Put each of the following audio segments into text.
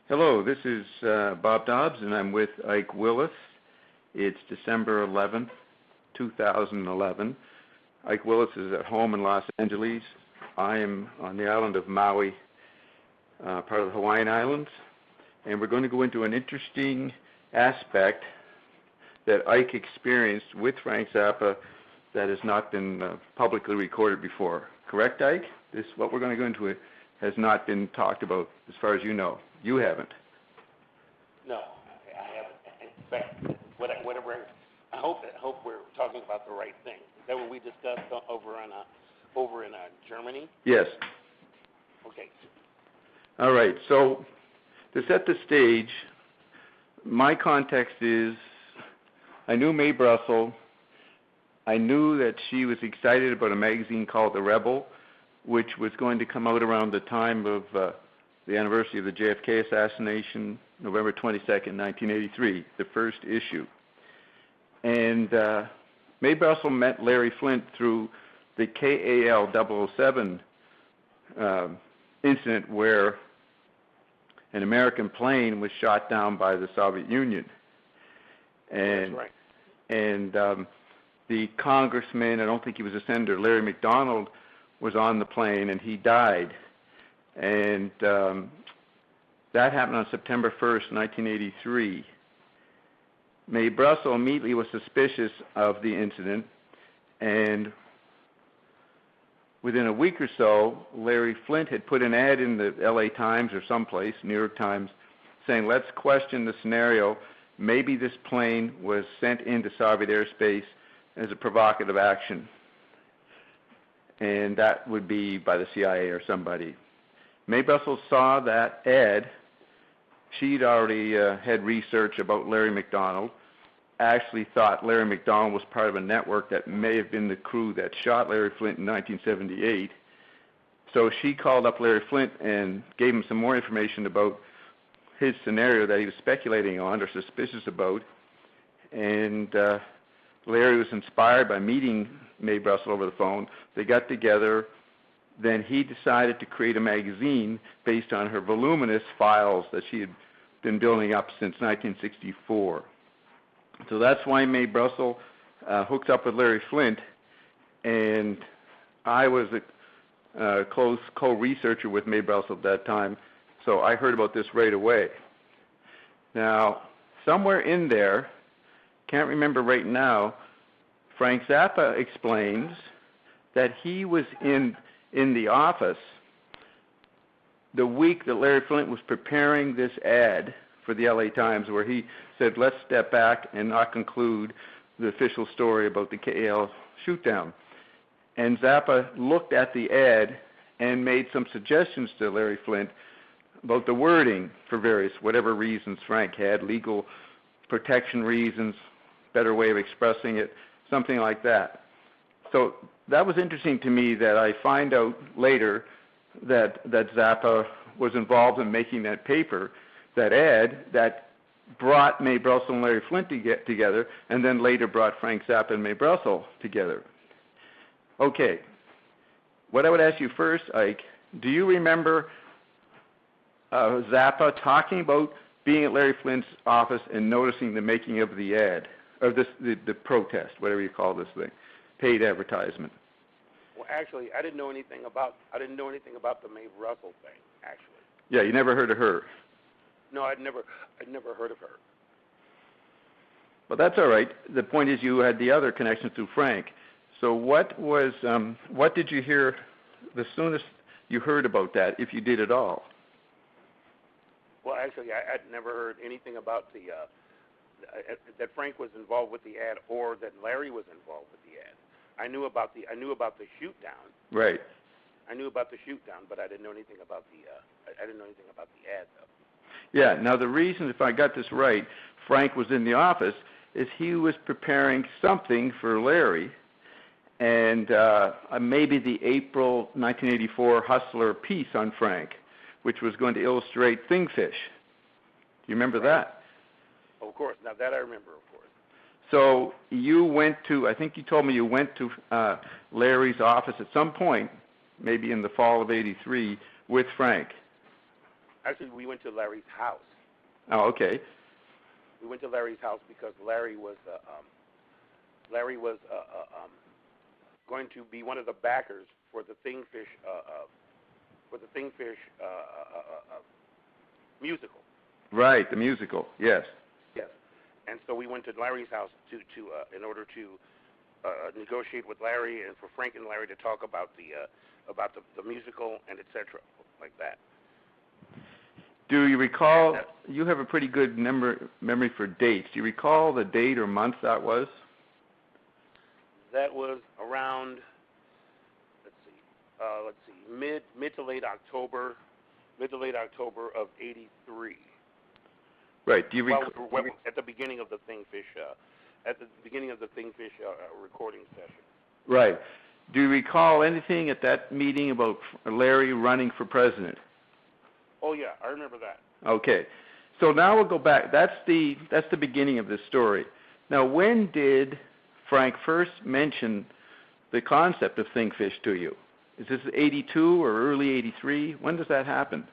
Hello, this is Bob Dobbs, and I'm with Ike Willis. It's December 11th, 2011. Ike Willis is at home in Los Angeles. I am on the island of Maui, part of the Hawaiian Islands, and we're going to go into an interesting aspect that Ike experienced with Frank Zappa that has not been publicly recorded before. Correct, Ike? This, what we're going to go into, has not been talked about as far as you know. You haven't. No, I haven't. In fact, whatever. I hope we're talking about the right thing. Is that what we discussed over in Germany? Yes. Okay. All right. So to set the stage, my context is I knew Mae Brussell. I knew that she was excited about a magazine called The Rebel, which was going to come out around the time of the anniversary of the JFK assassination, November 22nd, 1983, the first issue. And Mae Brussell met Larry Flint through the KAL007 incident where an American plane was shot down by the Soviet Union. And, that's right. And the congressman, I don't think he was a senator, Larry McDonald, was on the plane and he died. And that happened on September 1st, 1983. Mae Brussell immediately was suspicious of the incident, and within a week or so, Larry Flint had put an ad in the LA Times or someplace, New York Times, saying, let's question the scenario. Maybe this plane was sent into Soviet airspace as a provocative action, and that would be by the CIA or somebody. Mae Brussell saw that ad. She'd already had research about Larry McDonald, actually thought Larry McDonald was part of a network that may have been the crew that shot Larry Flint in 1978. So she called up Larry Flint and gave him some more information about his scenario that he was speculating on or suspicious about. And Larry was inspired by meeting Mae Brussell over the phone. They got together. Then he decided to create a magazine based on her voluminous files that she had been building up since 1964. So that's why Mae Brussell hooked up with Larry Flint, and I was a close co-researcher with Mae Brussell at that time, so I heard about this right away. Now, somewhere in there, can't remember right now, Frank Zappa explains that he was in the office the week that Larry Flint was preparing this ad for the LA Times, where he said, let's step back and not conclude the official story about the KAL shootdown. And Zappa looked at the ad and made some suggestions to Larry Flint about the wording for various, whatever reasons Frank had, legal protection reasons, better way of expressing it, something like that. So that was interesting to me, that I find out later that Zappa was involved in making that paper, that ad, that brought Mae Brussell and Larry Flint together, and then later brought Frank Zappa and Mae Brussell together. Okay, what I would ask you first, Ike, do you remember Zappa talking about being at Larry Flint's office and noticing the making of the ad, or the protest, whatever you call this thing, paid advertisement? Well, actually, I didn't know anything about the Mae Brussell thing. Actually. Yeah, you never heard of her. No, I'd never heard of her. Well, that's all right. The point is, you had the other connection through Frank. So what did you hear the soonest you heard about that, if you did at all? Well, actually, I'd never heard anything about that Frank was involved with the ad, or that Larry was involved with the ad. I knew about the shoot down. Right. I knew about the shoot down, but I didn't know anything about the ad, though. Yeah. Now the reason, if I got this right, Frank was in the office is he was preparing something for Larry, and maybe the April 1984 Hustler piece on Frank, which was going to illustrate Thingfish. Do you remember that? Of course. Now that I remember, of course. So you went to, I think you told me you went to Larry's office at some point, maybe in the fall of '83, with Frank. Actually, we went to Larry's house. Oh, okay. We went to Larry's house because Larry was going to be one of the backers for the Thingfish musical. Right, the musical. Yes. Yes. And so we went to Larry's house to in order to negotiate with Larry and for Frank and Larry to talk about the musical and etc. like that. Do you recall? You have a pretty good memory for dates. Do you recall the date or month that was? That was around, let's see, mid to late October of '83. Right. Do you recall? At the beginning of the Thingfish, recording session. Right. Do you recall anything at that meeting about Larry running for president? Oh yeah, I remember that. Okay. So now we'll go back. That's the beginning of this story. Now, when did Frank first mention the concept of Thingfish to you? Is this '82 or early '83? When does that happen?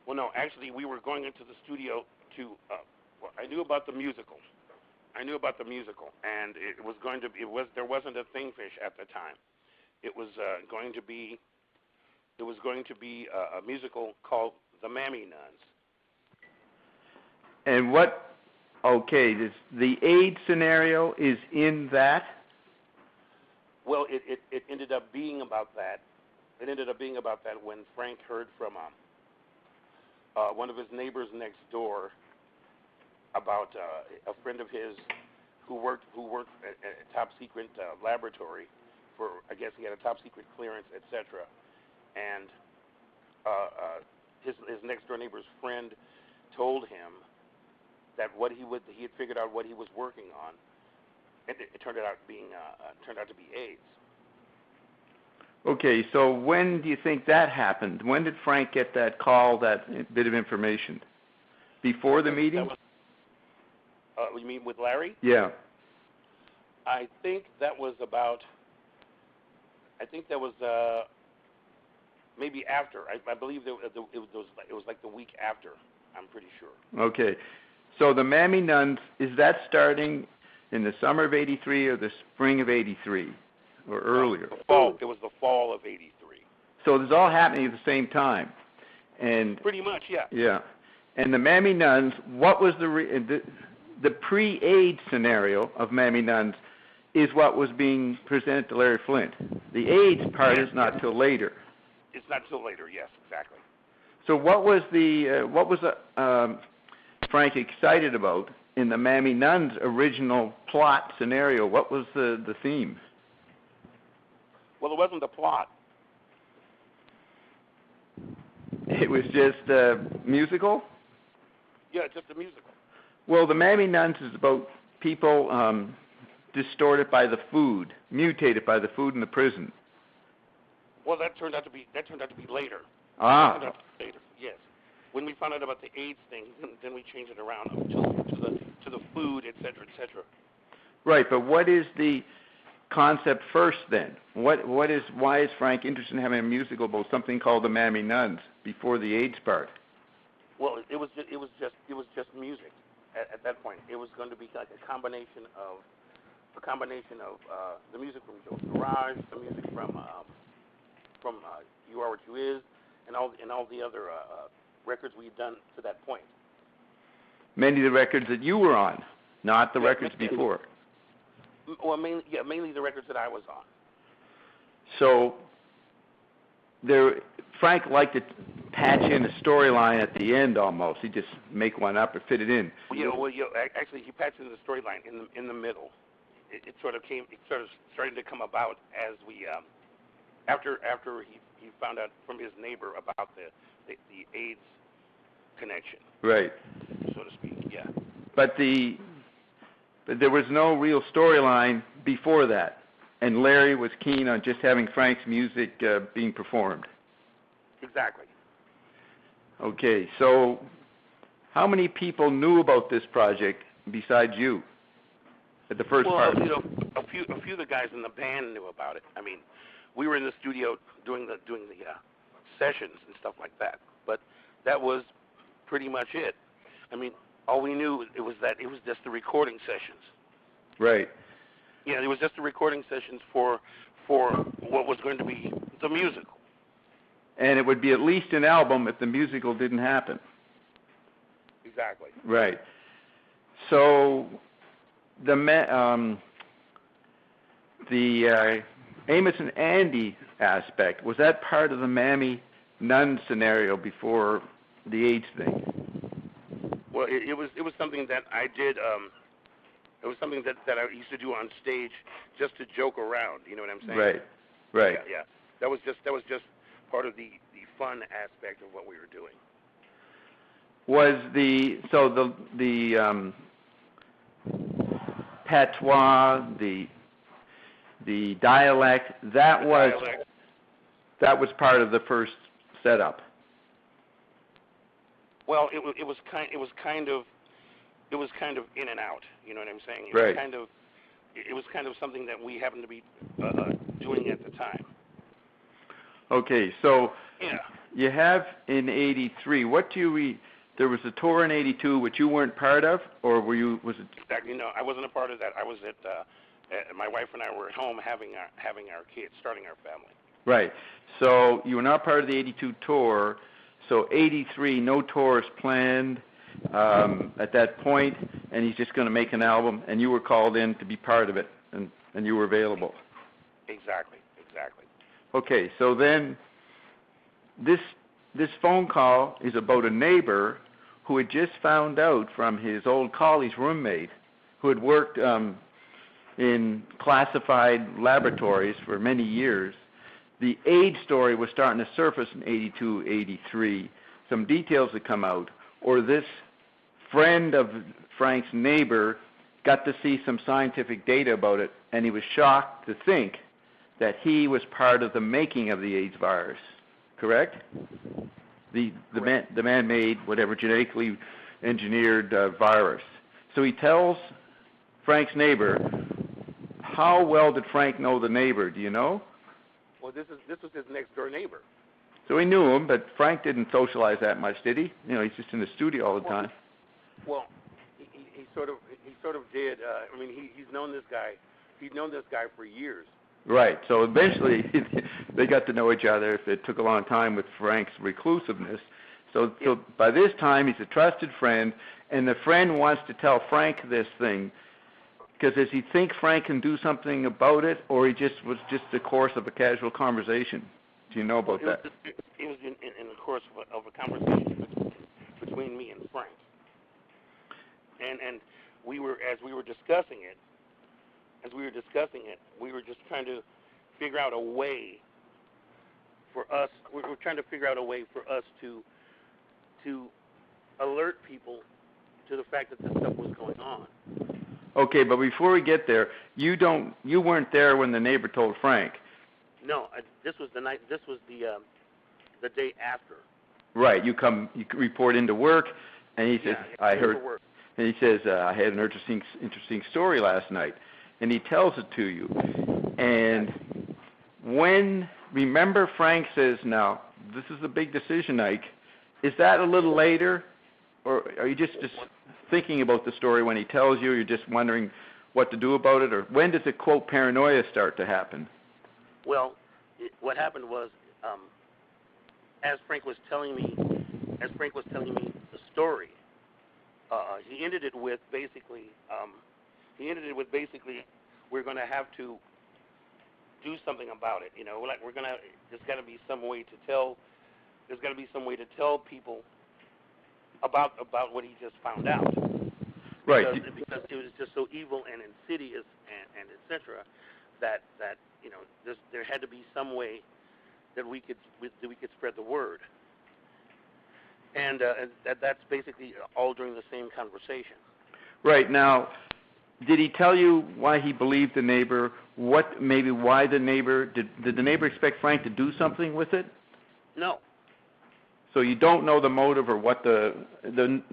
Well, no, actually, we were going into the studio to. I knew about the musical. And there wasn't a Thingfish at the time. It was going to be a musical called the Mammy Nuns. And what? Okay, the AIDS scenario is in that. Well, it ended up being about that. It ended up being about that when Frank heard from one of his neighbors next door about a friend of his who worked at a top secret laboratory for, I guess he had a top secret clearance, etc. And his next door neighbor's friend told him that he had figured out what he was working on, and it turned out to be AIDS. Okay, so when do you think that happened? When did Frank get that call, that bit of information? Before the meeting? You mean with Larry? Yeah. I think that was maybe after. I believe it was like the week after. I'm pretty sure. Okay, so the Mammy Nuns, is that starting in the summer of '83 or the spring of '83, or earlier? It was the fall of '83. So this is all happening at the same time, and pretty much, yeah. Yeah, and the Mammy Nuns. What was the pre-AIDS scenario of Mammy Nuns? Is what was being presented to Larry Flint. The AIDS part is not till later. It's not till later. Yes, exactly. So what was Frank excited about in the Mammy Nuns original plot scenario? What was the theme? Well, it wasn't the plot. It was just musical? Yeah, just a musical. Well, the Mammy Nuns is about people distorted by the food, mutated by the food in the prison. Well, that turned out to be later. Ah. Later, yes. When we found out about the AIDS thing, then we changed it around to the food, etc., etc. Right, but what is the concept first then? Why is Frank interested in having a musical about something called the Mammy Nuns before the AIDS part? Well, it was just music at that point. It was going to be like a combination of the music from Joe's Garage, the music from You Are What You Is, and all the other records we've done to that point. Many of the records that you were on, not the records before. Well, mainly the records that I was on. So Frank liked to patch in a storyline at the end almost. He'd just make one up or fit it in. Actually, he patched in the storyline in the middle. It sort of started to come about as we after he found out from his neighbor about the AIDS connection. Right. So to speak, yeah. But there was no real storyline before that, and Larry was keen on just having Frank's music being performed. Exactly. Okay, so how many people knew about this project besides you? at the first well, part? you know, a few of the guys in the band knew about it. I mean, we were in the studio doing the sessions and stuff like that. But that was pretty much it. I mean, all we knew it was just the recording sessions. Right. Yeah, it was just the recording sessions for what was going to be the musical. And it would be at least an album if the musical didn't happen. Exactly. Right. So the Amos and Andy aspect, was that part of the Mammy Nuns scenario before the AIDS thing? Well, it was something that I did. It was something that I used to do on stage just to joke around. You know what I'm saying? Right. Right. Yeah. That was just part of the fun aspect of what we were doing. Was the patois, the dialect, that was part of the first setup? Well, it was kind of in and out. You know what I'm saying? It Right. was kind of something that we happened to be doing at the time. Okay, so Yeah. you have in '83. There was a tour in '82 which you weren't part of, or was it? Exactly. No, I wasn't a part of that. I was at my wife and I were at home having our kids, starting our family. Right. So you were not part of the '82 tour. So '83, no tours planned at that point, and he's just going to make an album, and you were called in to be part of it, and you were available. Exactly. Okay, so then this phone call is about a neighbor who had just found out from his old college roommate, who had worked in classified laboratories for many years. The AIDS story was starting to surface in '82, '83. Some details had come out, or this friend of Frank's neighbor got to see some scientific data about it, and he was shocked to think that he was part of the making of the AIDS virus. Correct? The man-made, whatever, genetically engineered virus. So he tells Frank's neighbor. How well did Frank know the neighbor? Do you know? Well, this was his next door neighbor. So he knew him, but Frank didn't socialize that much, did he? You know, he's just in the studio all the time. Well, he sort of did. I mean, he's known this guy. He'd known this guy for years. Right. So eventually they got to know each other. It took a long time with Frank's reclusiveness. So by this time he's a trusted friend, and the friend wants to tell Frank this thing. Because does he think Frank can do something about it, or he was just the course of a casual conversation? Do you know about that? It was in the course of a conversation between me and Frank. And we were discussing it, we were just trying to figure out a way for us. We were trying to figure out a way for us to alert people to the fact that this stuff was going on. Okay, but before we get there, you weren't there when the neighbor told Frank. No, this was the night. This was the day after. Right. You report into work, and he says, "I heard." Work. And he says, "I had an interesting story last night," and he tells it to you. And remember, Frank says, "Now this is a big decision, Ike." Is that a little later, or are you just thinking about the story when he tells you? You're just wondering what to do about it, or when does the quote paranoia start to happen? Well, what happened was, as Frank was telling me the story, he ended it with basically, we're going to have to do something about it. You know, like there's got to be some way to tell. There's got to be some way to tell people about what he just found out. Right. Because it was just so evil and insidious and etc. That you know there had to be some way that we could spread the word. And that's basically all during the same conversation. Right. Now, did he tell you why he believed the neighbor? Why the neighbor? Did the neighbor expect Frank to do something with it? No. So you don't know the motive or what the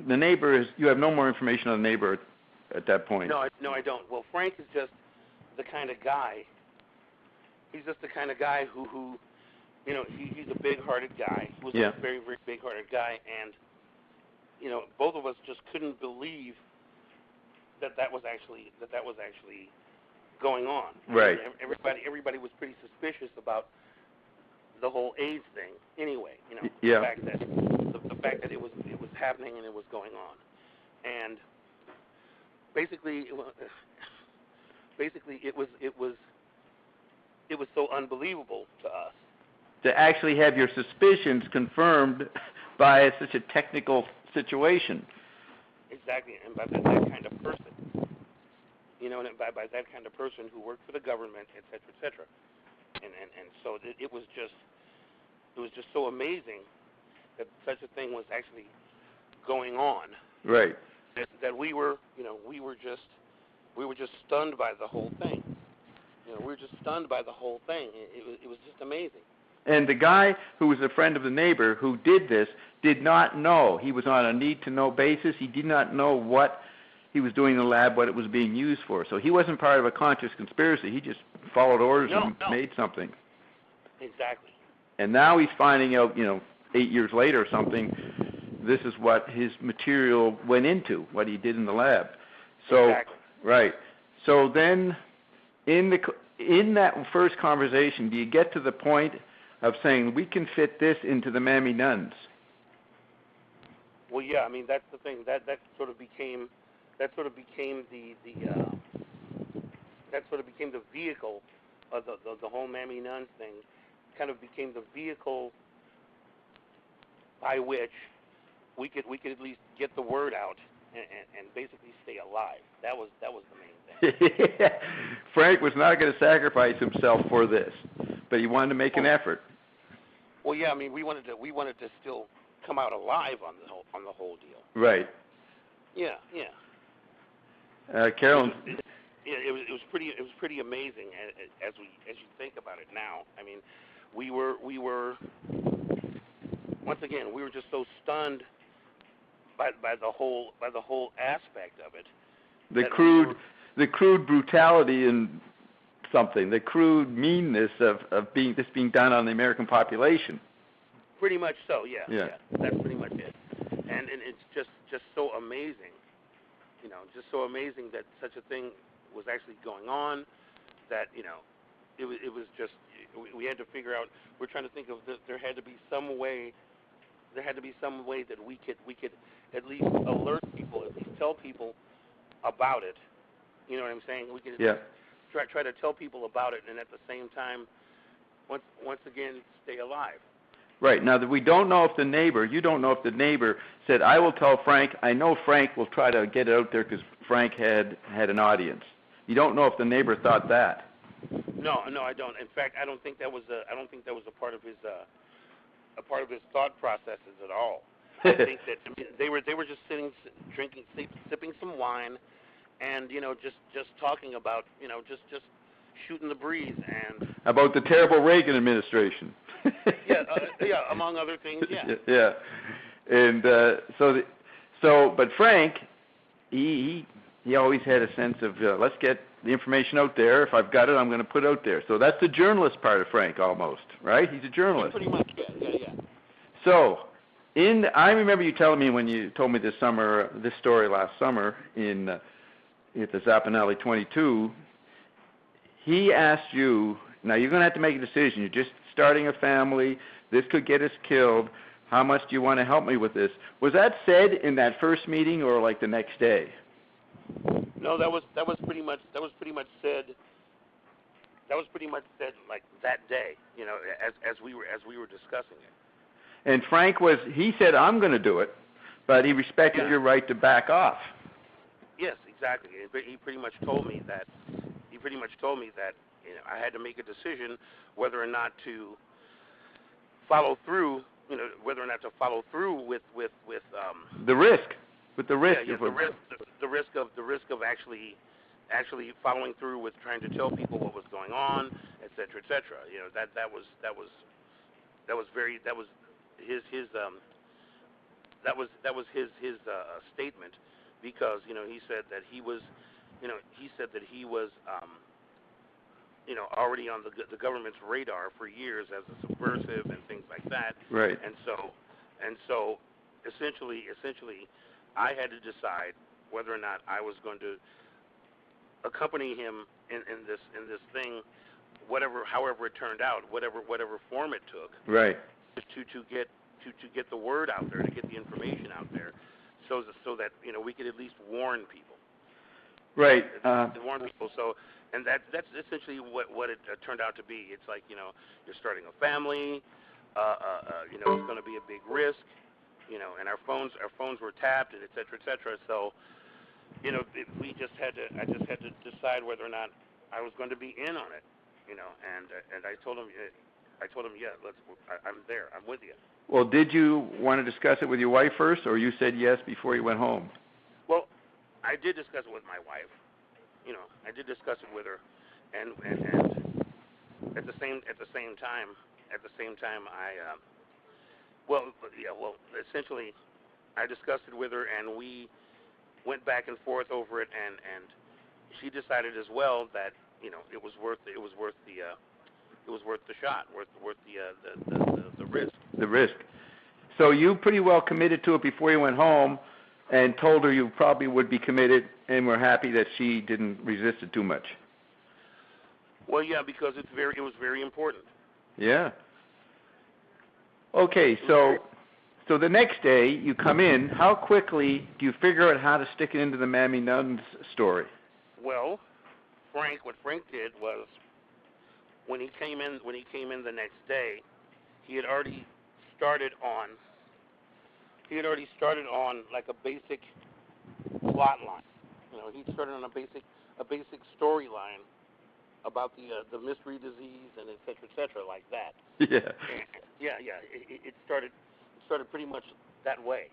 neighbor is. You have no more information on the neighbor at that point? No, I don't. Well, Frank is just the kind of guy. He's just the kind of guy who he's a big-hearted guy. He was a very, very big-hearted guy, and both of us just couldn't believe that was actually going on. Right. Everybody was pretty suspicious about the whole AIDS thing. Anyway, Yeah. the fact that it was happening and it was going on, and basically it was so unbelievable to us to actually have your suspicions confirmed by such a technical situation. Exactly, and by that kind of person, and by that kind of person who worked for the government, et cetera, and so it was just so amazing that such a thing was actually going on. Right. That we were just stunned by the whole thing. We were just stunned by the whole thing. It was just amazing. And the guy who was a friend of the neighbor who did this did not know. He was on a need-to-know basis. He did not know what he was doing in the lab, what it was being used for. So he wasn't part of a conscious conspiracy. He just followed orders and made something. Exactly. And now he's finding out, 8 years later or something, this is what his material went into, what he did in the lab. So, exactly. Right. So then in that first conversation, do you get to the point of saying we can fit this into the Mammy Nuns? Well, yeah. I mean, that's the thing. That sort of became the vehicle of the whole Mammy Nuns thing. Kind of became the vehicle by which we could at least get the word out and basically stay alive. That was the main thing. Frank was not going to sacrifice himself for this, but he wanted to make an effort. Well, yeah. I mean, we wanted to still come out alive on the whole deal. Right. Yeah. Carolyn. It was pretty amazing as you think about it now. I mean, we were once again just so stunned by the whole aspect of it. The crude brutality and something, the crude meanness of this being done on the American population. Pretty much so, yeah. Yeah. That's pretty much it. And it's just so amazing, just so amazing that such a thing was actually going on. That it was just we had to figure out. We're trying to think of there had to be some way. There had to be some way that we could at least alert people, at least tell people about it. You know what I'm saying? We could try to tell people about it, and at the same time, once again, stay alive. Right. Now, that we don't know if you don't know if the neighbor said, I will tell Frank. I know Frank will try to get it out there because Frank had an audience. You don't know if the neighbor thought that. No, I don't. In fact, I don't think that was a part of his thought processes at all. I think that they were just sitting, drinking, sipping some wine, and just talking about just shooting the breeze and about the terrible Reagan administration. yeah, among other things, yeah. Yeah, and but Frank, he always had a sense of let's get the information out there. If I've got it, I'm going to put it out there. So that's the journalist part of Frank, almost, right? He's a journalist. Pretty much, yeah. So, I remember you telling me when you told me this story last summer at the Zappa Alley 22. He asked you, now you're going to have to make a decision. You're just starting a family. This could get us killed. How much do you want to help me with this? Was that said in that first meeting or like the next day? No, that was pretty much said. That was pretty much said like that day, as we were discussing it. And Frank he said, I'm going to do it, but he respected your right to back off. Yes, exactly. He pretty much told me that. I had to make a decision whether or not to follow through. Whether or not to follow through with the risk. With the risk. Yeah, the risk of actually following through with trying to tell people what was going on, et cetera, et cetera. That was his statement because he said that he was already on the government's radar for years as a subversive and things like that. Right. And so essentially I had to decide whether or not I was going to accompany him in this thing, however it turned out, whatever form it took. Right. To get the word out there, to get the information out there, so that we could at least warn people. Right. Warn people. So, and that's essentially what it turned out to be. It's like you're starting a family. It's going to be a big risk. And our phones were tapped, and et cetera. So, I just had to decide whether or not I was going to be in on it. And I told him, yeah, I'm there. I'm with you. Well, did you want to discuss it with your wife first, or you said yes before you went home? Well, I did discuss it with my wife. I did discuss it with her, and at the same time, essentially, I discussed it with her, and we went back and forth over it, and she decided as well that it was worth the shot, worth the risk. The risk. So you pretty well committed to it before you went home, and told her you probably would be committed, and were happy that she didn't resist it too much. Well, yeah, because it was very important. Yeah. Okay, so the next day you come in. How quickly do you figure out how to stick it into the Mammy Nuns story? Well, what Frank did was, when he came in the next day, he had already started on like a basic plot line. He started on a basic storyline about the mystery disease and et cetera, like that. Yeah. Yeah. It started pretty much that way.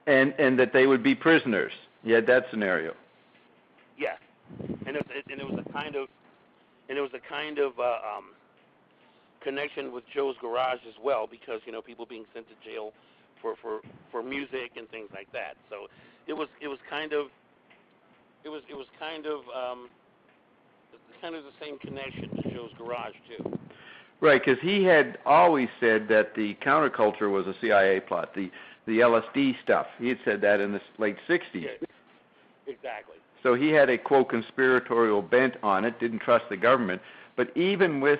And that they would be prisoners. You had that scenario. Yeah. And it was a kind of connection with Joe's Garage as well, because people being sent to jail for music and things like that. So it was kind of the same connection to Joe's Garage too. Right, because he had always said that the counterculture was a CIA plot, the LSD stuff. He had said that in the late 60s. Yeah, exactly. So he had a, quote, conspiratorial bent on it, didn't trust the government. But even with,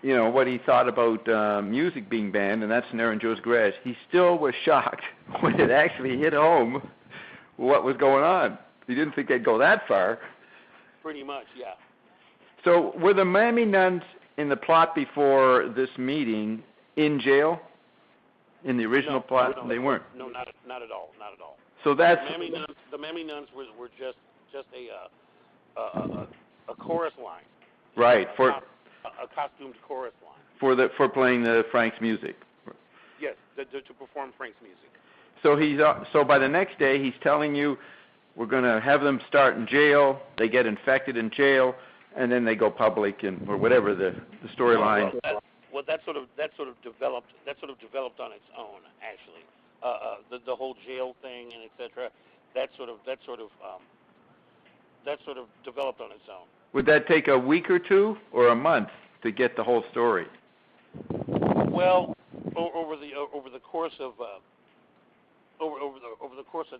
what he thought about music being banned, and that's in Joe's Garage, he still was shocked when it actually hit home what was going on. He didn't think they'd go that far. Pretty much, yeah. So were the Mammy Nuns in the plot before this meeting in jail? In the original plot? No, they weren't? No, not at all. So that's... The Mammy Nuns were just a chorus line. Right, a costumed chorus for line. for playing Frank's music. Yes, to perform Frank's music. So so by the next day he's telling you, we're going to have them start in jail. They get infected in jail, and then they go public, or whatever the storyline. Well, that sort of developed on its own, actually. The whole jail thing and etc. That sort of developed on its own. Would that take a week or two, or a month to get the whole story? Well, over the course of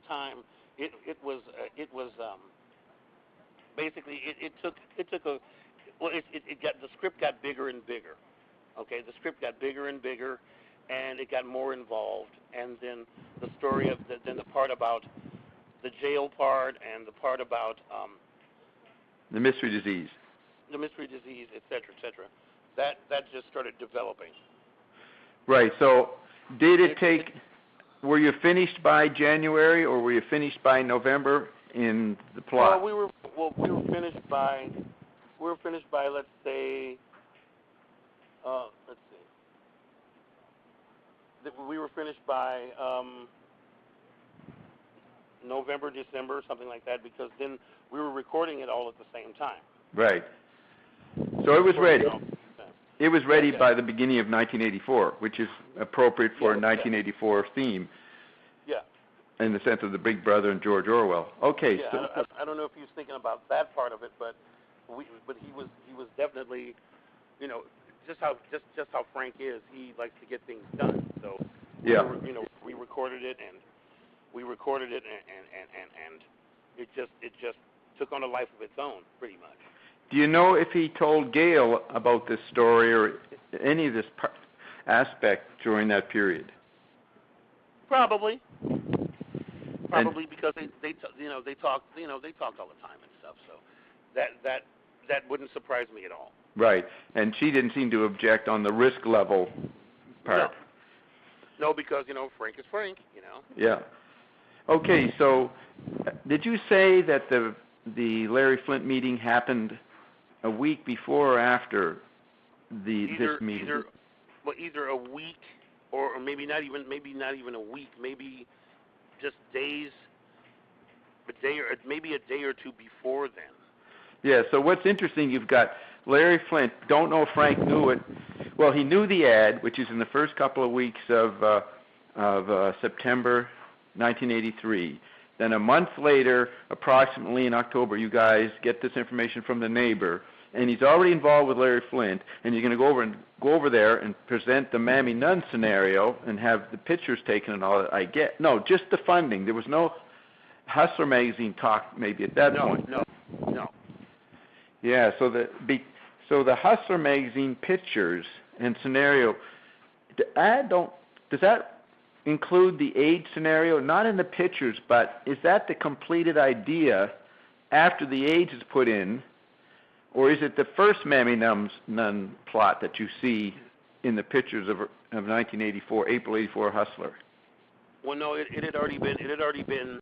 time, it was basically the script got bigger and bigger. Okay, the script got bigger and bigger, and it got more involved. And then the story of the part about the jail part, and the part about the mystery disease. The mystery disease, et cetera. That just started developing. Right. So, did it take? Were you finished by January, or were you finished by November in the plot? We were finished by. Let's say. We were finished by November, December, something like that, because then we were recording it all at the same time. Right. So it was ready. It was ready by the beginning of 1984, which is appropriate for a 1984 theme. Yeah. in the sense of the Big Brother and George Orwell. Okay. Yeah, So, I don't know if he was thinking about that part of it, but he was definitely, you know, just how Frank is. He likes to get things done. So yeah. we recorded it and it just took on a life of its own, pretty much. Do you know if he told Gail about this story or any of this aspect during that period? Probably because they talk all the time and stuff. So that wouldn't surprise me at all. Right, and she didn't seem to object on the risk level part. No, because Frank is Frank. Yeah. Okay, so did you say that the Larry Flint meeting happened a week before or after this meeting? Either a week or maybe not even a week, maybe just days, maybe a day or two before then. Yeah, so what's interesting, you've got Larry Flint, don't know if Frank knew it. Well, he knew the ad, which is in the first couple of weeks of September 1983. Then a month later, approximately in October, you guys get this information from the neighbor, and he's already involved with Larry Flint, and you're going to go over there and present the Mammy Nuns scenario and have the pictures taken and all that. No, just the funding. There was no Hustler magazine talk maybe at that point. No. Yeah, so the Hustler magazine pictures and scenario, does that include the AIDS scenario? Not in the pictures, but is that the completed idea after the AIDS is put in, or is it the first Mammy Nun plot that you see in the pictures of 1984, April '84 Hustler? Well, no, it had already been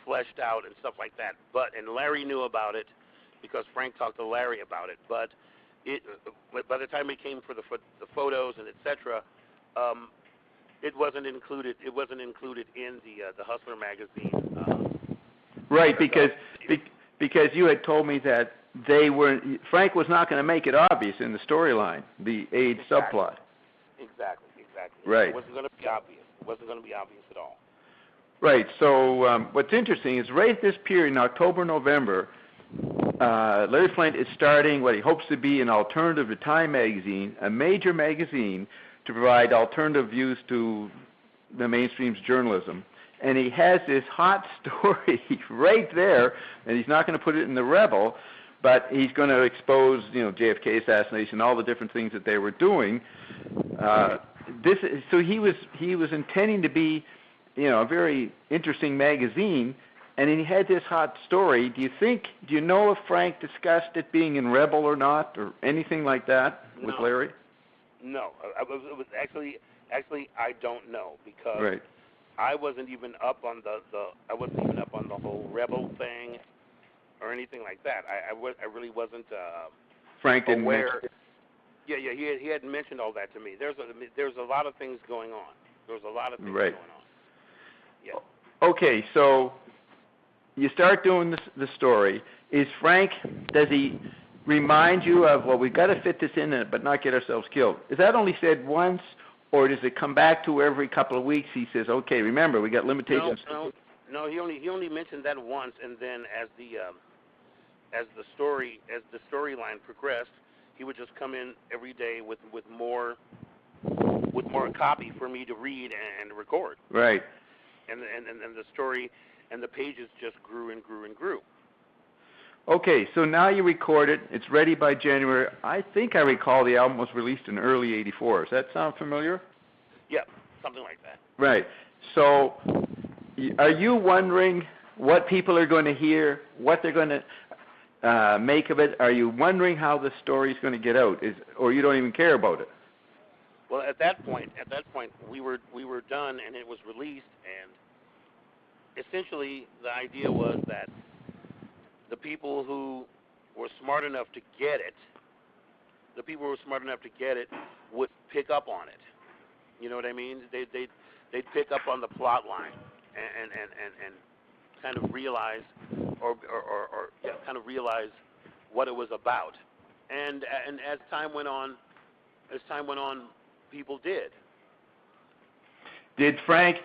fleshed out and stuff like that. And Larry knew about it because Frank talked to Larry about it. But by the time it came for the photos and etc., it wasn't included. It wasn't included in the Hustler magazine. Right, because you had told me that Frank was not going to make it obvious in the storyline, the AIDS subplot. Exactly. Right. It wasn't going to be obvious. It wasn't going to be obvious at all. Right. So what's interesting is right at this period in October, November, Larry Flint is starting what he hopes to be an alternative to Time magazine, a major magazine to provide alternative views to the mainstream's journalism. And he has this hot story right there, and he's not going to put it in the Rebel, but he's going to expose, JFK assassination, all the different things that they were doing. So he was intending to be, a very interesting magazine, and he had this hot story. Do you know if Frank discussed it being in Rebel or not, or anything like that with Larry? No, it was actually I don't know because right. I wasn't even up on the whole Rebel thing or anything like that. I really wasn't Frank didn't aware. Yeah, he hadn't mentioned all that to me. There's a lot of things going on. There was a lot of things right. going on. Yeah. Okay, so you start doing the story. Does he remind you of, well, we've got to fit this in but not get ourselves killed? Is that only said once, or does it come back to every couple of weeks he says, okay, remember, we got limitations? No, he only mentioned that once, and then as the storyline progressed, he would just come in every day with more copy for me to read and record. Right. And the story and the pages just grew and grew and grew. Okay, so now you record it. It's ready by January. I think I recall the album was released in early '84. Does that sound familiar? Yeah, something like that. Right. So are you wondering what people are going to hear, what they're going to make of it? Are you wondering how the story's going to get out, or you don't even care about it? Well, at that point, we were done, and it was released, and essentially the idea was that the people who were smart enough to get it, would pick up on it. You know what I mean? They'd pick up on the plot line and kind of realize realize what it was about. And as time went on, people did. Did Frank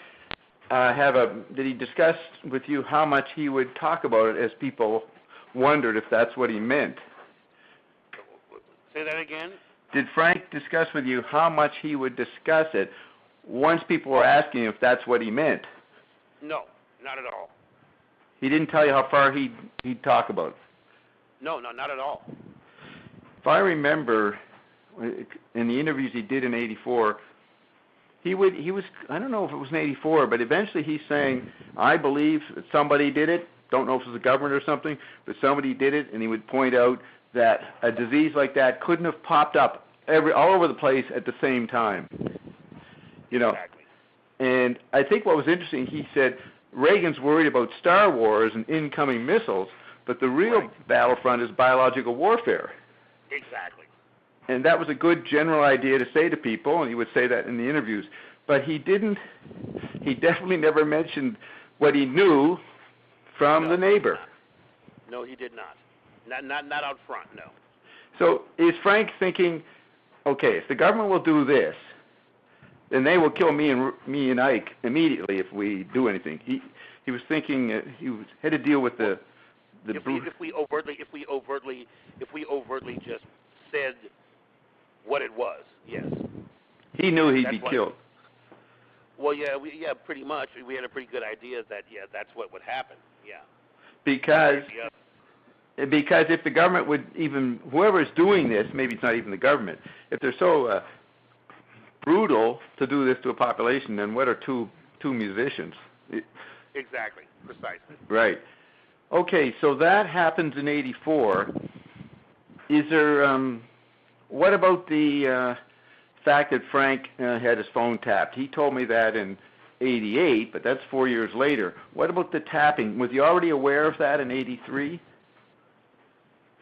did he discuss with you how much he would talk about it, as people wondered if that's what he meant? Say that again? Did Frank discuss with you how much he would discuss it once people were asking if that's what he meant? No, not at all. He didn't tell you how far he'd talk about it? No, not at all. If I remember, in the interviews he did in '84, he was, I don't know if it was in '84, but eventually he's saying, I believe that somebody did it, don't know if it was the government or something, but somebody did it, and he would point out that a disease like that couldn't have popped up all over the place at the same time. You know, exactly. And I think what was interesting, he said Reagan's worried about Star Wars and incoming missiles, but the real battlefront is biological warfare. Exactly. And that was a good general idea to say to people, and he would say that in the interviews. But he definitely never mentioned what he knew from the neighbor. No, he did not. Not out front, no. So is Frank thinking, okay, if the government will do this, then they will kill me and Ike immediately if we do anything. He was thinking had to deal with the if we overtly just said what it was, yes. He knew he'd be killed. Well, yeah, pretty much. We had a pretty good idea that that's what would happen. Yeah. Because if the government would even, whoever's doing this, maybe it's not even the government, if they're so brutal to do this to a population, then what are two musicians? Exactly, precisely. Right. Okay, so that happens in '84. Is there, what about the fact that Frank had his phone tapped? He told me that in '88, but that's 4 years later. What about the tapping? Was he already aware of that in '83?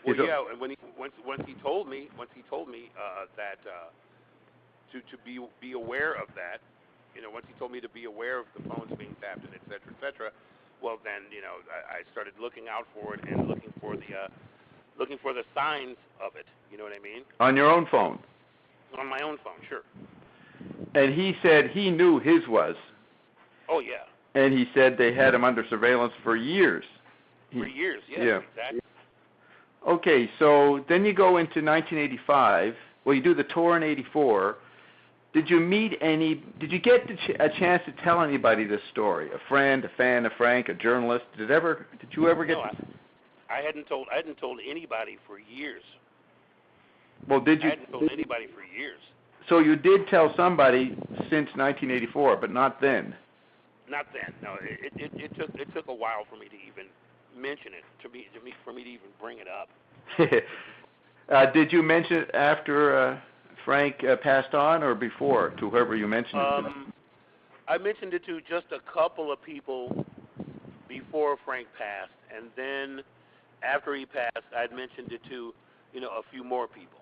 Well, yeah, and once he told me that to be aware of that, once he told me to be aware of the phones being tapped and et cetera, well then, I started looking out for it and looking for the signs of it. You know what I mean? On your own phone? On my own phone, sure. And he said he knew his was. Oh yeah. And he said they had him under surveillance for years. For years, yeah. Exactly. Okay, so then you go into 1985. Well, you do the tour in '84. Did you get a chance to tell anybody this story? A friend, a fan of Frank, a journalist? Did you ever get? No, I hadn't told anybody for years. Well, did you? I hadn't told anybody for years. So you did tell somebody since 1984, but not then. Not then. No, it took a while for me to even mention it, for me to even bring it up. Did you mention it after Frank passed on, or before, to whoever you mentioned it to? I mentioned it to just a couple of people before Frank passed, and then after he passed, I'd mentioned it to, a few more people,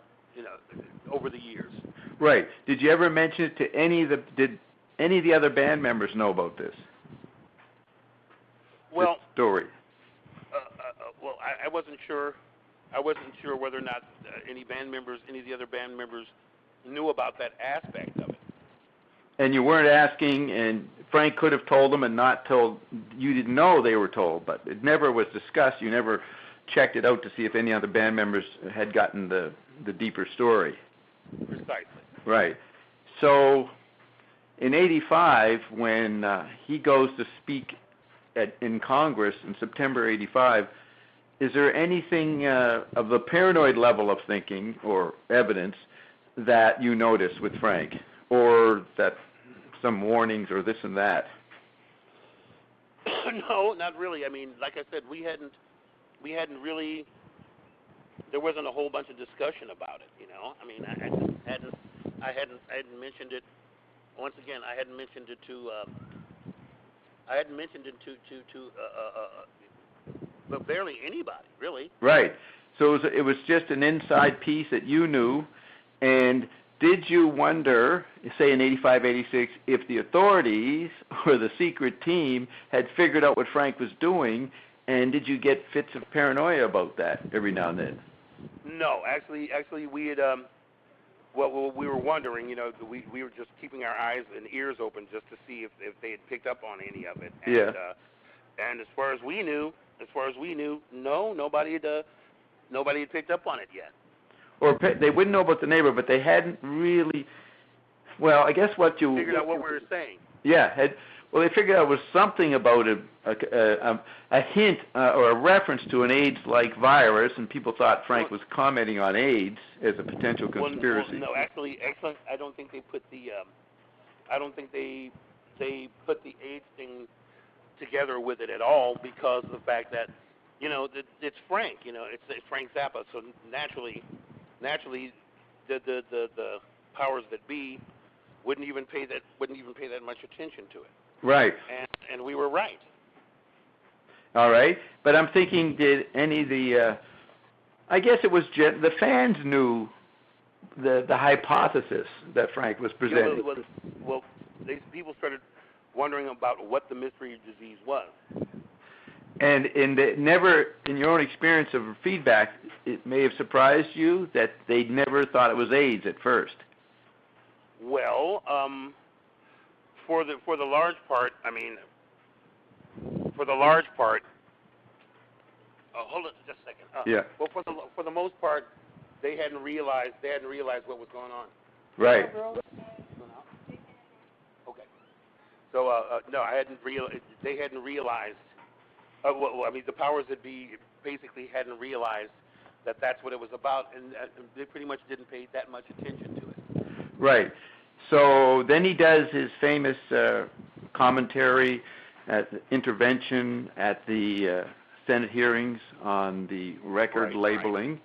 over the years. Right. Did you ever mention it to did any of the other band members know about this? Well, this story. Well, I wasn't sure. I wasn't sure whether or not any of the other band members knew about that aspect of it. And you weren't asking, and Frank could have told them and not told, you didn't know they were told, but it never was discussed. You never checked it out to see if any other band members had gotten the deeper story. Precisely. Right. So in '85, when he goes to speak in Congress in September '85, is there anything of the paranoid level of thinking or evidence that you notice with Frank, or that some warnings or this and that? No, not really. I mean, like I said, we hadn't really. There wasn't a whole bunch of discussion about it, I mean, I hadn't mentioned it. Once again, I hadn't mentioned it to. But barely anybody, really. Right. So it was just an inside piece that you knew. And did you wonder, say in '85, '86, if the authorities or the secret team had figured out what Frank was doing, and did you get fits of paranoia about that every now and then? No, actually, we had. Well, we were wondering, we were just keeping our eyes and ears open just to see if they had picked up on any of it. And, Yeah. And as far as we knew, no, nobody had picked up on it yet. Or they wouldn't know about the neighbor, but they hadn't really. Well, I guess what you figured out what we were saying. Yeah. They figured out it was something about a hint or a reference to an AIDS-like virus, and people thought Frank was commenting on AIDS as a potential conspiracy. Well, no, actually, I don't think they put the AIDS thing together with it at all, because of the fact that, it's Frank, it's Frank Zappa, so naturally, the powers that be wouldn't even pay that much attention to it. Right. And we were right. All right, but I'm thinking, did any of the? I guess it was the fans knew the hypothesis that Frank was presenting. People started wondering about what the mystery disease was. And never, in your own experience of feedback, it may have surprised you that they never thought it was AIDS at first. Well, for the large part, hold on just a second. Yeah. Well, for the most part, they hadn't realized what was going on. Right. Okay. So no, they hadn't realized. The powers that be basically hadn't realized that that's what it was about, and they pretty much didn't pay that much attention to it. Right. So then he does his famous commentary intervention at the Senate hearings on the record labeling.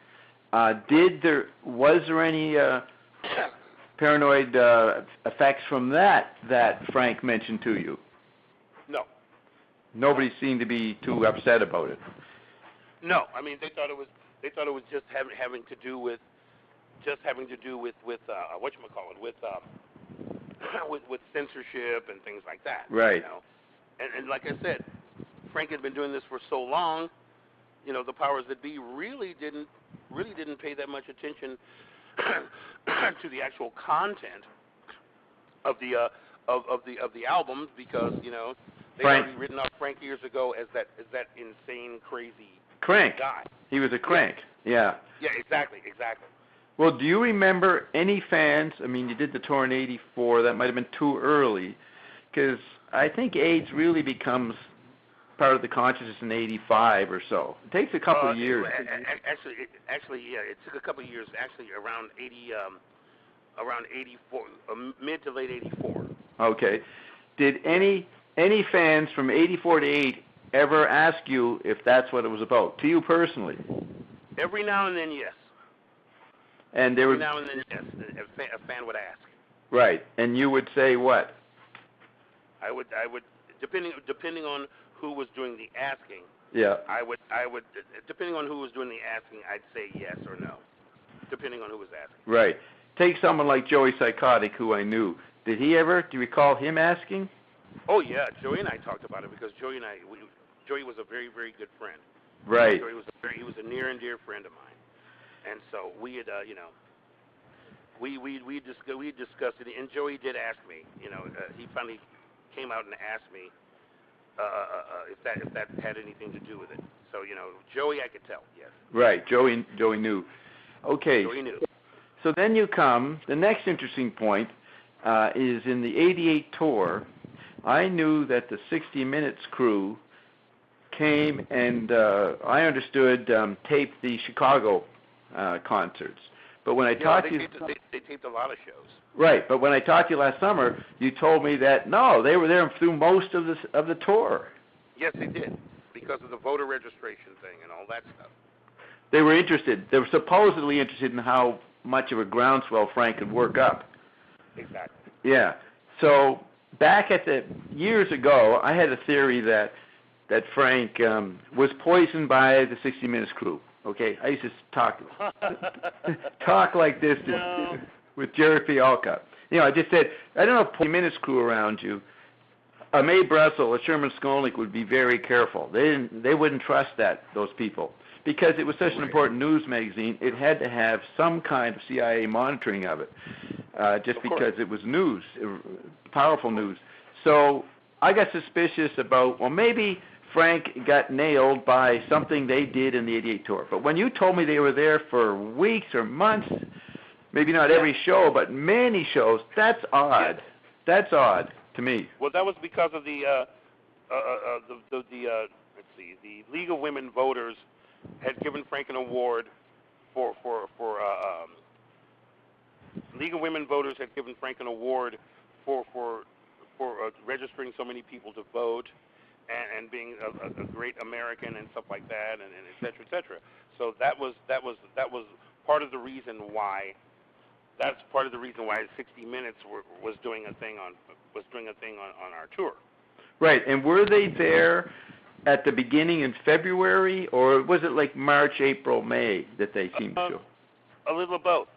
Right. Was there any paranoid effects from that Frank mentioned to you? No. Nobody seemed to be too upset about it. No, they thought it was just having to do with with censorship and things like that. Right. And like I said, Frank had been doing this for so long, the powers that be really didn't pay that much attention to the actual content of the albums, because they already written off Frank years ago as that insane, crazy crank guy. He was a crank. Yeah. Yeah, exactly. Well, do you remember any fans? You did the tour in '84. That might have been too early, because I think AIDS really becomes part of the consciousness in '85 or so. It takes a couple of years. Actually, yeah, it took a couple of years. Actually, around '84, mid to late '84. Okay. Did any fans from '84 to '8 ever ask you if that's what it was about, to you personally? Every now and then, yes. And every now and then, yes, a fan would ask. Right, and you would say what? I would, depending on who was doing the asking. Yeah. I would, depending on who was doing the asking, I'd say yes or no, depending on who was asking. Right. Take someone like Joey Psychotic, who I knew. Do you recall him asking? Oh yeah, Joey and I talked about it, because Joey was a very, very good friend. Right. He was a near and dear friend of mine. And so we had, we discussed it, and Joey did ask me. He finally came out and asked me if that had anything to do with it. So Joey, I could tell, yes. Right, Joey knew. Okay. Joey knew. So then you come. The next interesting point is in the '88 tour. I knew that the 60 Minutes crew came and I understood taped the Chicago concerts. But when I talked to you, they taped a lot of shows. Right, but when I talked to you last summer, you told me that no, they were there through most of the tour. Yes, they did, because of the voter registration thing and all that stuff. They were interested. They were supposedly interested in how much of a groundswell Frank could work up. Exactly. Yeah. So back at years ago, I had a theory that Frank was poisoned by the 60 Minutes crew. Okay, I used to talk like this with Jerry Fialka. I just said, I don't know if 60 Minutes crew around you. A Mae Brussell, a Sherman Skolnick would be very careful. They wouldn't trust those people. because it was such an important news magazine, it had to have some kind of CIA monitoring of it, just because it was news, powerful news. So I got suspicious about, well, maybe Frank got nailed by something they did in the 88 tour. But when you told me they were there for weeks or months, maybe not every show, but many shows, that's odd. Yeah. That's odd to me. Well, that was because of the League of Women Voters had given Frank an award for League of Women Voters had given Frank an award for registering so many people to vote and being a great American and stuff like that, and et cetera, et cetera. So that was part of the reason why. That's part of the reason why 60 Minutes was doing a thing on our tour. Right, and were they there at the beginning in February, or was it like March, April, May that they seemed to show? A little of both.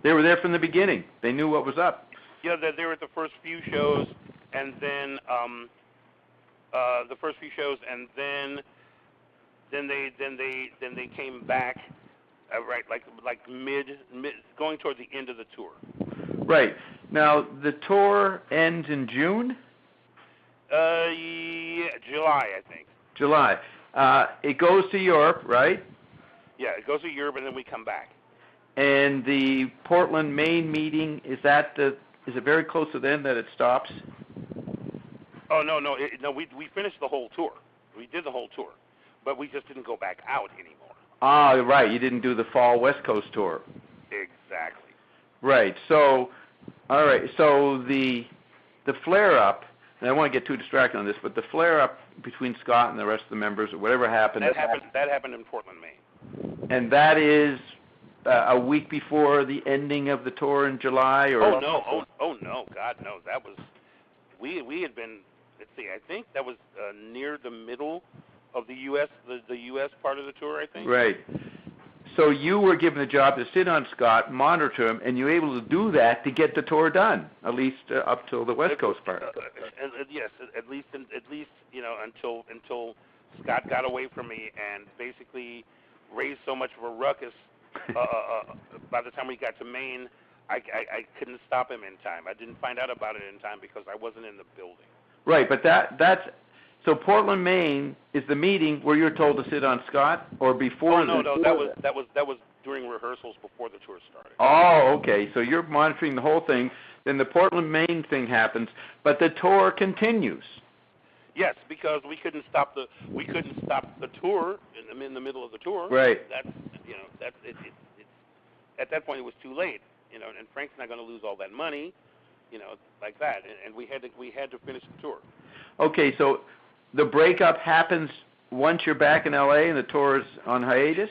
They were there from the beginning. They knew what was up. Yeah, they were at the first few shows, and then then they came back, right, like mid going toward the end of the tour. Right. Now the tour ends in June. Yeah, July, I think. July. It goes to Europe, right? Yeah, it goes to Europe, and then we come back. And the Portland, Maine meeting, is it very close to then that it stops? Oh, no, we finished the whole tour. We did the whole tour, but we just didn't go back out anymore. Ah, right, you didn't do the fall West Coast tour. Exactly. Right, so, all right, so the flare-up, and I don't want to get too distracted on this, but the flare-up between Scott and the rest of the members, or whatever happened. That happened in Portland, Maine. And that is a week before the ending of the tour in July, or? Oh no, God no. That was we had been. Let's see. I think that was near the middle of the U.S. the U.S. part of the tour. I think. Right. So you were given the job to sit on Scott, monitor him, and you were able to do that to get the tour done, at least up till the West Coast part. Yes, at least until Scott got away from me and basically raised so much of a ruckus. By the time we got to Maine, I couldn't stop him in time. I didn't find out about it in time because I wasn't in the building. Right, but that's so Portland, Maine is the meeting where you're told to sit on Scott, or before? No, that was during rehearsals before the tour started. Oh, okay. So you're monitoring the whole thing. Then the Portland, Maine thing happens, but the tour continues. Yes, because we couldn't stop the tour in the middle of the tour. Right. At that point it was too late, and Frank's not going to lose all that money, like that, and we had to finish the tour. Okay, so the breakup happens once you're back in L.A. and the tour is on hiatus?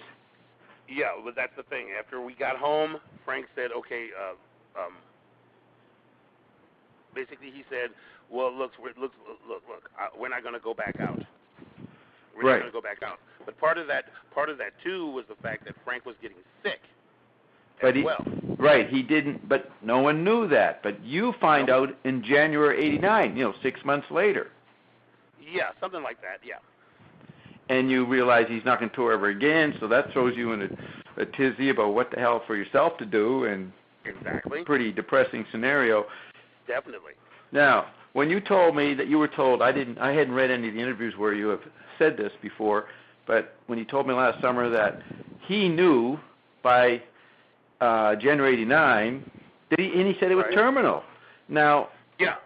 Yeah, but that's the thing. After we got home, Frank said, okay, basically he said, well, look, we're not going to go back out. We're not going to go back out. But part of that too was the fact that Frank was getting sick. Right, he didn't, but no one knew that. But you find out in January '89, 6 months later. Yeah, something like that, yeah. And you realize he's not going to tour ever again, so that throws you in a tizzy about what the hell for yourself to do, and exactly. Pretty depressing scenario. Definitely. Now, when you told me that you were told, I hadn't read any of the interviews where you have said this before, but when you told me last summer that he knew by January '89, and he said it was terminal. Now. Yeah,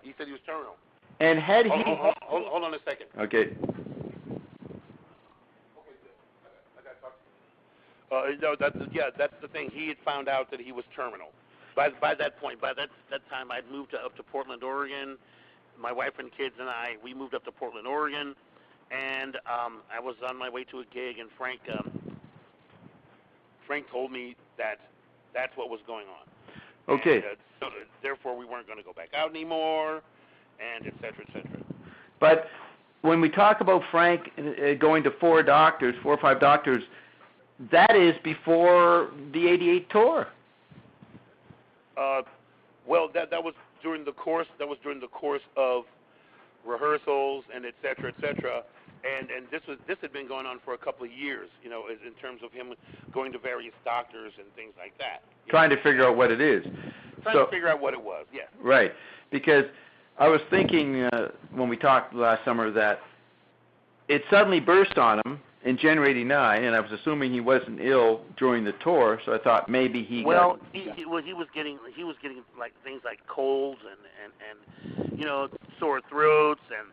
he said he was terminal. And had he? Hold on a second. Okay. Okay, good. I got to talk to you. No, that's the thing. He had found out that he was terminal. By that point, by that time, I'd moved up to Portland, Oregon. My wife and kids and we moved up to Portland, Oregon, and I was on my way to a gig, and Frank told me that that's what was going on. Okay. And, so therefore, we weren't going to go back out anymore, and et cetera, et cetera. But when we talk about Frank going to 4 or 5 doctors, that is before the '88 tour. Well, that was during the course. That was during the course of rehearsals and et cetera, And this had been going on for a couple of years, you know, in terms of him going to various doctors and things like that. Trying to figure out what it is. Trying to figure out what it was, yeah. Right, because I was thinking when we talked last summer that it suddenly burst on him in January '89, and I was assuming he wasn't ill during the tour, so I thought maybe he got... he was getting like things like colds and you know, sore throats, and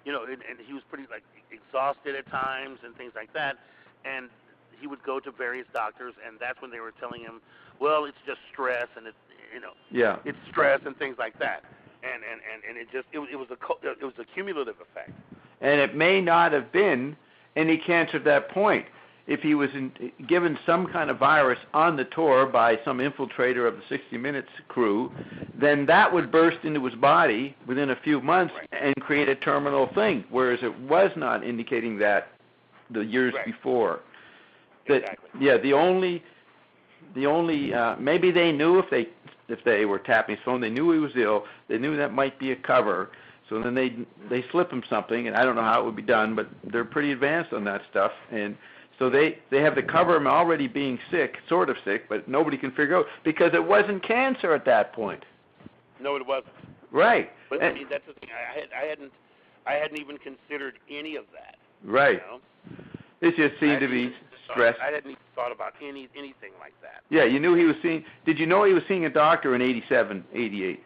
you know, and he was pretty like exhausted at times and things like that, and he would go to various doctors, and that's when they were telling him, well, it's just stress, and it's, you know, it's stress and things like that, and it was a cumulative effect. And it may not have been any cancer at that point. If he was given some kind of virus on the tour by some infiltrator of the 60 Minutes crew, then that would burst into his body within a few months and create a terminal thing, whereas it was not indicating that the years before. Exactly. Yeah, the only maybe they knew if they were tapping his phone, they knew he was ill. They knew that might be a cover. So then they slip him something, and I don't know how it would be done, but they're pretty advanced on that stuff. And so they have to cover him already being sick, sort of sick, but nobody can figure out because it wasn't cancer at that point. No, it wasn't. Right. But I mean, that's the thing. I hadn't even considered any of that. Right. You know? It just seemed to be stress. I hadn't even thought about anything like that. Yeah, you knew he was seeing. Did you know he was seeing a doctor in '87, '88?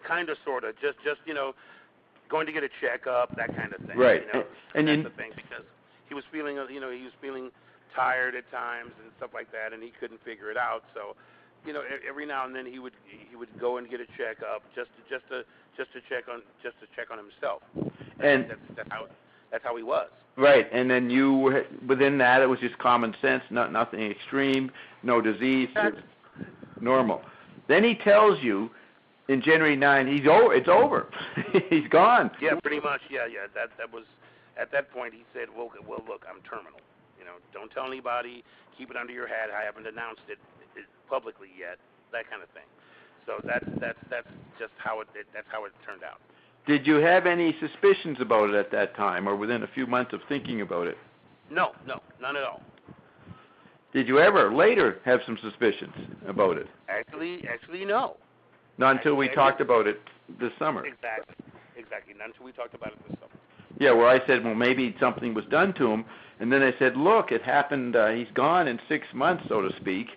Kind of, sort of. Just you know, going to get a checkup, that kind of thing. Right. You know? And that's the thing, because he was feeling, you know, he was feeling tired at times and stuff like that, and he couldn't figure it out. So, you know, every now and then he would go and get a checkup just to check on himself. And that's how he was. Right, and then you within that it was just common sense, nothing extreme, no disease, normal. Then he tells you in January 9, it's over. He's gone. Yeah, pretty much. Yeah. That was at that point. He said, "Well, look, I'm terminal. You know, don't tell anybody. Keep it under your hat. I haven't announced it publicly yet. That kind of thing." So that's just how it turned out. Did you have any suspicions about it at that time, or within a few months of thinking about it? No, none at all. Did you ever later have some suspicions about it? Actually, no. Not until we talked about it this summer. Exactly. Not until we talked about it this summer. Yeah, where I said, well, maybe something was done to him, and then I said, look, it happened, he's gone in 6 months, so to speak.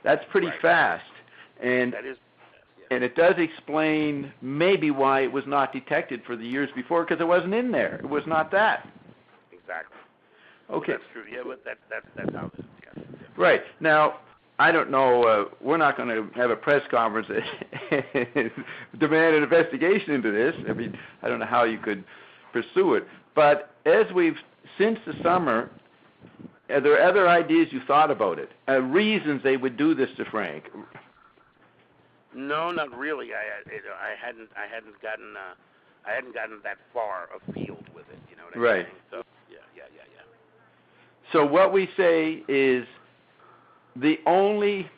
That's pretty fast. And that is. And it does explain maybe why it was not detected for the years before, because it wasn't in there. It was not that. Exactly. Okay. Well, that's true. Yeah, but that's how it is. Yeah. Right. Now, I don't know, we're not going to have a press conference and demand an investigation into this. I mean, I don't know how you could pursue it. But since the summer, are there other ideas you thought about it? Reasons they would do this to Frank? No, not really. I hadn't gotten that far afield with it. You know what I mean? So yeah. So what we say is the only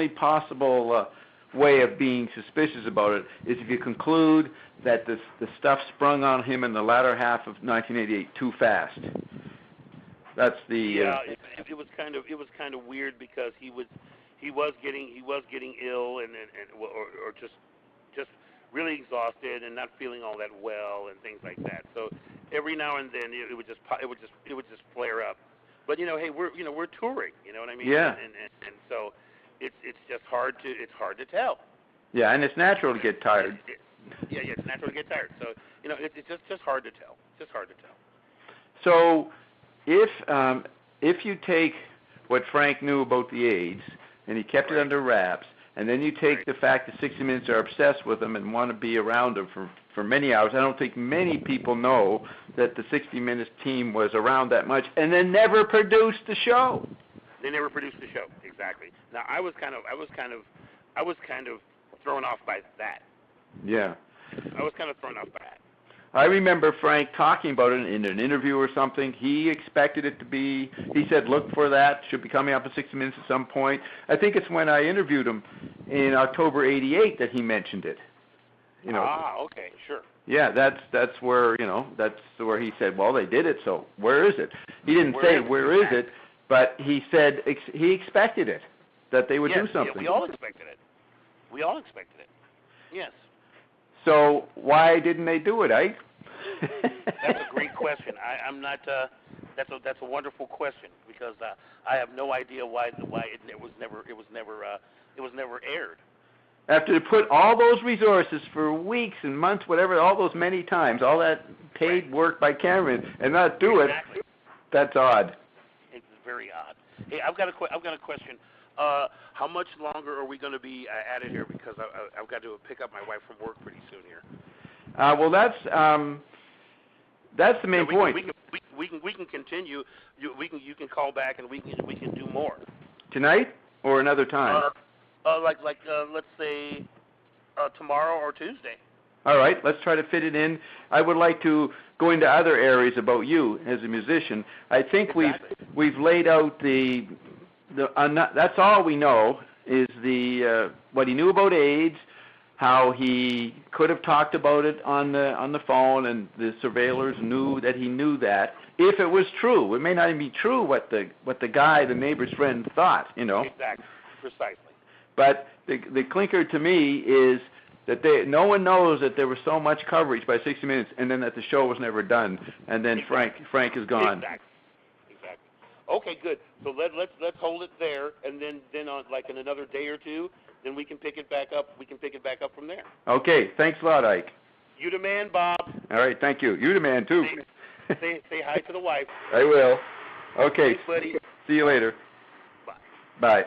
possible way of being suspicious about it is if you conclude that the stuff sprung on him in the latter half of 1988 too fast. That's the it was kind of weird because he was getting ill or just really exhausted and not feeling all that well and things like that. So every now and then it would just flare up. But you know, hey, we're touring. You know what I mean? Yeah. And so it's hard to tell. Yeah, and it's natural to get tired. It's natural to get tired. So you know, it's just hard to tell. So if you take what Frank knew about the AIDS and he kept it under wraps, and then you take the fact that 60 Minutes are obsessed with him and want to be around him for many hours. I don't think many people know that the 60 Minutes team was around that much and then never produced the show. They never produced the show, exactly. Now I was kind of thrown off by that. Yeah. I was kind of thrown off by that. I remember Frank talking about it in an interview or something. He expected it to be, he said, look for that, should be coming up in 60 Minutes at some point. I think it's when I interviewed him in October '88 that he mentioned it. You know. Ah, okay, sure. Yeah, that's where, that's where he said, well, they did it, so where is it? He didn't say where is it, but he said he expected it, that they would do something. Yeah, we all expected it. Yes. So why didn't they do it, Ike? That's a great question. I'm not. That's a wonderful question because I have no idea why it was never aired. After they put all those resources for weeks and months, whatever, all those many times, all that paid work by Cameron, and not do it, that's odd. It's very odd. Hey, I've got a question. How much longer are we going to be at it here? Because I've got to pick up my wife from work pretty soon here. Well, that's the main point. We can continue. You can call back and we can do more tonight or another time. Let's say tomorrow or Tuesday. All right, let's try to fit it in. I would like to go into other areas about you as a musician. I think we've laid out that's all we know is what he knew about AIDS, how he could have talked about it on the phone, and the surveillors knew that he knew that. If it was true, it may not even be true what the guy, the neighbor's friend, thought. Exactly, precisely. But the clinker to me is that no one knows that there was so much coverage by 60 Minutes, and then that the show was never done, and then Frank is gone. Exactly. Okay, good. So let's hold it there, and then on in another day or two, then we can pick it back up. We can pick it back up from there. Okay. Thanks a lot, Ike. You the man, Bob. All right. Thank you. You the man too. Say hi to the wife. I will. Okay. Thanks, buddy. See you later. Bye. Bye.